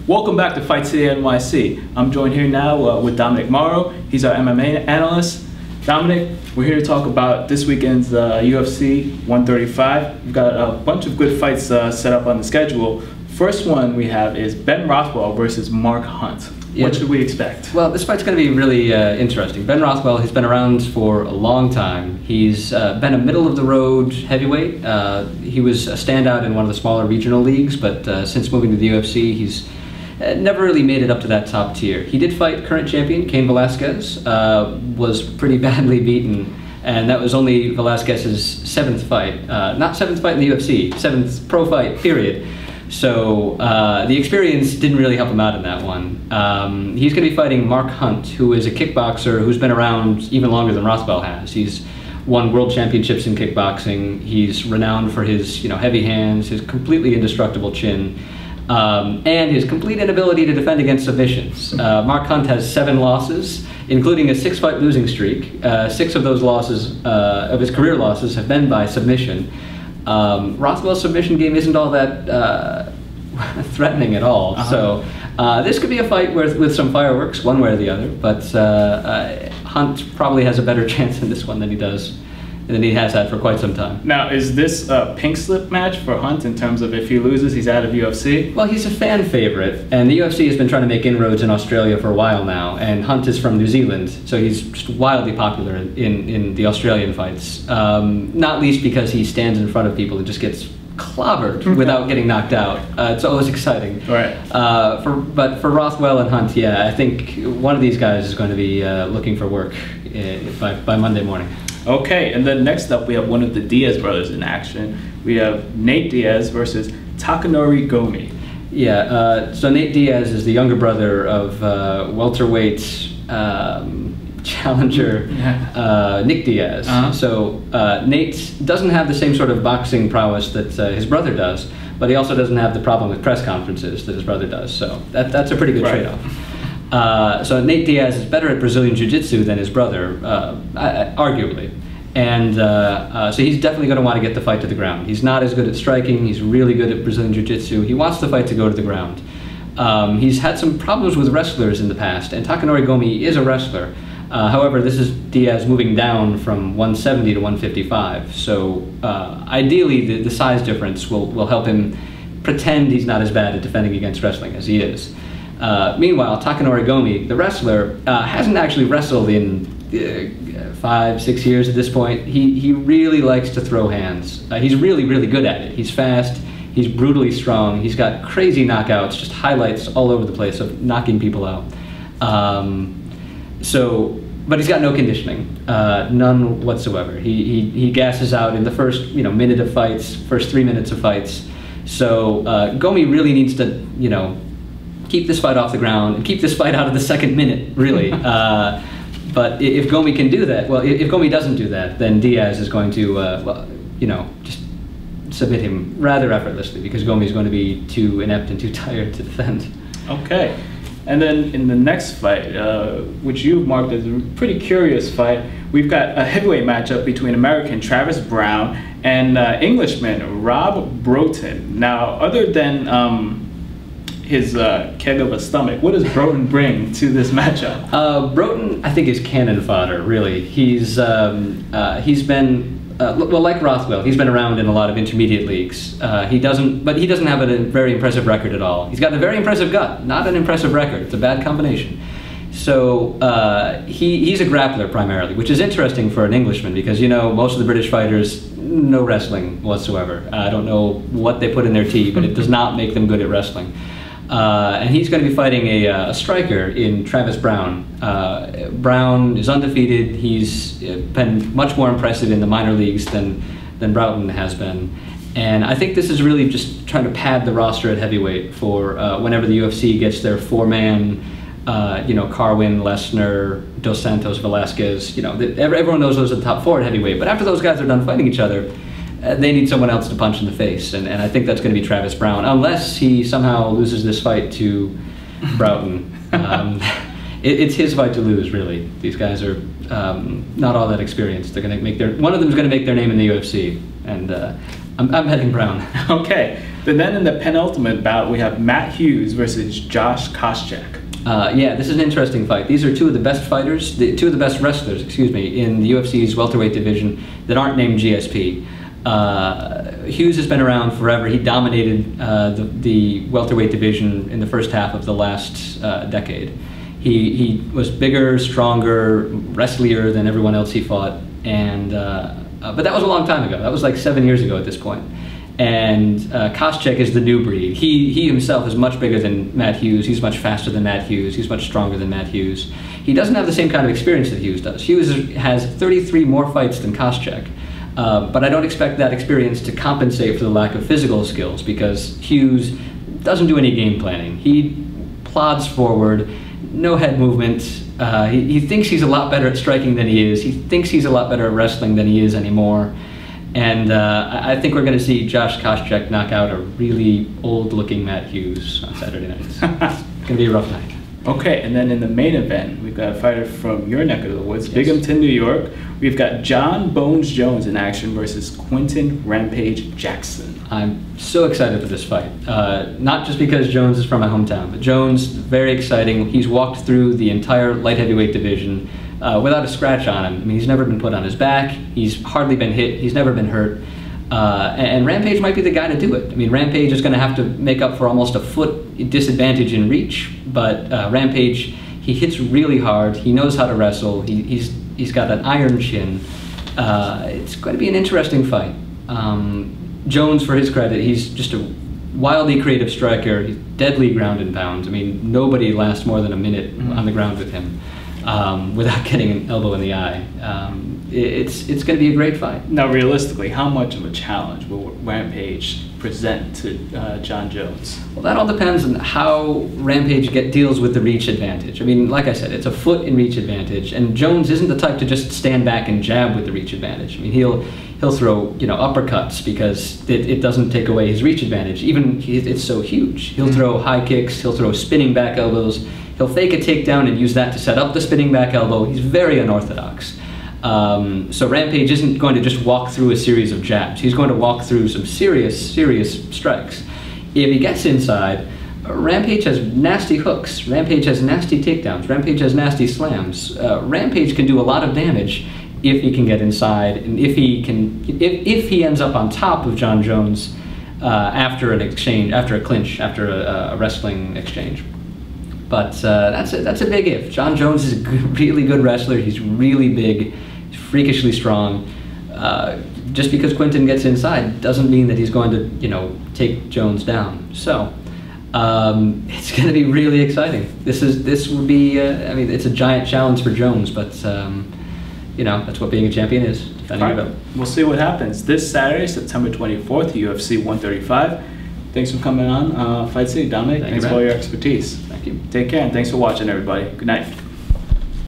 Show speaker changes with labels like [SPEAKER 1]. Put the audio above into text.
[SPEAKER 1] Welcome back to Fight City NYC. I'm joined here now with Dominic Mauro. He's our MMA analyst. Dominic, we're here to talk about this weekend's UFC 135. We've got a bunch of good fights set up on the schedule. First one we have is Ben Rothwell versus Mark Hunt.
[SPEAKER 2] Yeah.
[SPEAKER 1] What should we expect?
[SPEAKER 2] Well, this fight's going to be really interesting. Ben Rothwell has been around for a long time. He's been a middle-of-the-road heavyweight. He was a standout in one of the smaller regional leagues, but since moving to the UFC, he's never really made it up to that top tier. He did fight current champion Cain Velasquez, was pretty badly beaten, and that was only Velasquez's seventh fight. Not seventh fight in the UFC, seventh pro fight, period. So the experience didn't really help him out in that one. He's going to be fighting Mark Hunt, who is a kickboxer who's been around even longer than Rothwell has. He's won world championships in kickboxing. He's renowned for his heavy hands, his completely indestructible chin, and his complete inability to defend against submissions. Mark Hunt has 7 losses, including a 6-fight losing streak. 6 of those losses, of his career losses, have been by submission. Rothwell's submission game isn't all that threatening at all. So this could be a fight with some fireworks, one way or the other. But Hunt probably has a better chance in this one than he has had for quite some time.
[SPEAKER 1] Now, is this a pink slip match for Hunt in terms of if he loses, he's out of UFC?
[SPEAKER 2] Well, he's a fan favorite, and the UFC has been trying to make inroads in Australia for a while now, and Hunt is from New Zealand, so he's just wildly popular in the Australian fights, not least because he stands in front of people and just gets clobbered without getting knocked out. It's always exciting.
[SPEAKER 1] Right.
[SPEAKER 2] But for Rothwell and Hunt, yeah, I think one of these guys is going to be looking for work by Monday morning.
[SPEAKER 1] Okay, and then next up we have one of the Diaz brothers in action. We have Nate Diaz versus Takanori Gomi.
[SPEAKER 2] Yeah, so Nate Diaz is the younger brother of welterweight challenger Nick Diaz. So Nate doesn't have the same sort of boxing prowess that his brother does, but he also doesn't have the problem with press conferences that his brother does. So that's a pretty good trade-off. So Nate Diaz is better at Brazilian Jiu-Jitsu than his brother, arguably. And so he's definitely going to want to get the fight to the ground. He's not as good at striking. He's really good at Brazilian Jiu-Jitsu. He wants the fight to go to the ground. He's had some problems with wrestlers in the past, and Takanori Gomi is a wrestler. However, this is Diaz moving down from 170 to 155. So ideally, the size difference will help him pretend he's not as bad at defending against wrestling as he is. Meanwhile, Takanori Gomi, the wrestler, hasn't actually wrestled in 5-6 years at this point. He really likes to throw hands. He's really, really good at it. He's fast. He's brutally strong. He's got crazy knockouts, just highlights all over the place of knocking people out. But he's got no conditioning, none whatsoever. He gasses out in the first minute of fights, first 3 minutes of fights. So Gomi really needs to keep this fight off the ground and keep this fight out of the second minute, really. But if Gomi can do that, well, if Gomi doesn't do that, then Diaz is going to, just submit him rather effortlessly because Gomi is going to be too inept and too tired to defend.
[SPEAKER 1] Okay. And then in the next fight, which you've marked as a pretty curious fight, we've got a heavyweight matchup between American Travis Browne and Englishman Rob Broughton. Now, other than his keg of a stomach, what does Broughton bring to this matchup?
[SPEAKER 2] Broughton, I think, is cannon fodder, really. He's been well, like Rothwell, he's been around in a lot of intermediate leagues. He doesn't have a very impressive record at all. He's got a very impressive gut, not an impressive record. It's a bad combination. So he's a grappler primarily, which is interesting for an Englishman because most of the British fighters, no wrestling whatsoever. I don't know what they put in their tea, but it does not make them good at wrestling. And he's going to be fighting a striker in Travis Browne. Browne is undefeated. He's been much more impressive in the minor leagues than Broughton has been. And I think this is really just trying to pad the roster at heavyweight for whenever the UFC gets their 4-man, Carwin, Lesnar, Dos Santos, Velasquez. Everyone knows those are the top 4 at heavyweight. But after those guys are done fighting each other, they need someone else to punch in the face, and I think that's going to be Travis Browne, unless he somehow loses this fight to Broughton. It's his fight to lose, really. These guys are not all that experienced. They're going to one of them is going to make their name in the UFC, and I'm betting Brown.
[SPEAKER 1] Okay. Then in the penultimate bout, we have Matt Hughes versus Josh Koscheck.
[SPEAKER 2] Yeah, this is an interesting fight. These are two of the best fighters, two of the best wrestlers, excuse me, in the UFC's welterweight division that aren't named GSP. Hughes has been around forever. He dominated the welterweight division in the first half of the last decade. He was bigger, stronger, wrestlier than everyone else he fought, and but that was a long time ago. That was like 7 years ago at this point. And Koscheck is the new breed. He himself is much bigger than Matt Hughes. He's much faster than Matt Hughes. He's much stronger than Matt Hughes. He doesn't have the same kind of experience that Hughes does. Hughes has 33 more fights than Koscheck. But I don't expect that experience to compensate for the lack of physical skills, because Hughes doesn't do any game planning. He plods forward, no head movement. He thinks he's a lot better at striking than he is. He thinks he's a lot better at wrestling than he is anymore. And I think we're going to see Josh Koscheck knock out a really old-looking Matt Hughes on Saturday night. It's going to be a rough night.
[SPEAKER 1] Okay, and then in the main event, we've got a fighter from your neck of the woods, yes. Binghamton, New York. We've got John Bones Jones in action versus Quinton Rampage Jackson.
[SPEAKER 2] I'm so excited for this fight. Not just because Jones is from my hometown, but Jones, very exciting. He's walked through the entire light heavyweight division without a scratch on him. I mean, he's never been put on his back. He's hardly been hit. He's never been hurt. And Rampage might be the guy to do it. I mean, Rampage is going to have to make up for almost a foot disadvantage in reach, but Rampage, he hits really hard. He knows how to wrestle. He's got an iron chin. It's going to be an interesting fight. Jones, for his credit, he's just a wildly creative striker. He's deadly ground and pound. I mean, nobody lasts more than a minute on the ground with him without getting an elbow in the eye. It's going to be a great fight.
[SPEAKER 1] Now, realistically, how much of a challenge will Rampage present to John Jones?
[SPEAKER 2] Well, that all depends on how Rampage deals with the reach advantage. I mean, like I said, it's a foot in reach advantage, and Jones isn't the type to just stand back and jab with the reach advantage. I mean, he'll throw uppercuts because it doesn't take away his reach advantage. Even it's so huge. He'll throw high kicks. He'll throw spinning back elbows. He'll fake a takedown and use that to set up the spinning back elbow. He's very unorthodox. So Rampage isn't going to just walk through a series of jabs. He's going to walk through some serious strikes. If he gets inside, Rampage has nasty hooks. Rampage has nasty takedowns. Rampage has nasty slams. Rampage can do a lot of damage if he can get inside, and if he ends up on top of John Jones after a clinch, after a wrestling exchange. But that's a big if. John Jones is a really good wrestler. He's really big, he's freakishly strong. Just because Quinton gets inside doesn't mean that he's going to, take Jones down. So it's going to be really exciting. This would be. I mean, it's a giant challenge for Jones, but that's what being a champion is.
[SPEAKER 1] Right. We'll see what happens this Saturday, September 24th, UFC 135. Thanks for coming on Fight City, Dominic. Thanks for all your expertise.
[SPEAKER 2] Thank you.
[SPEAKER 1] Take care, and thanks for watching, everybody. Good night.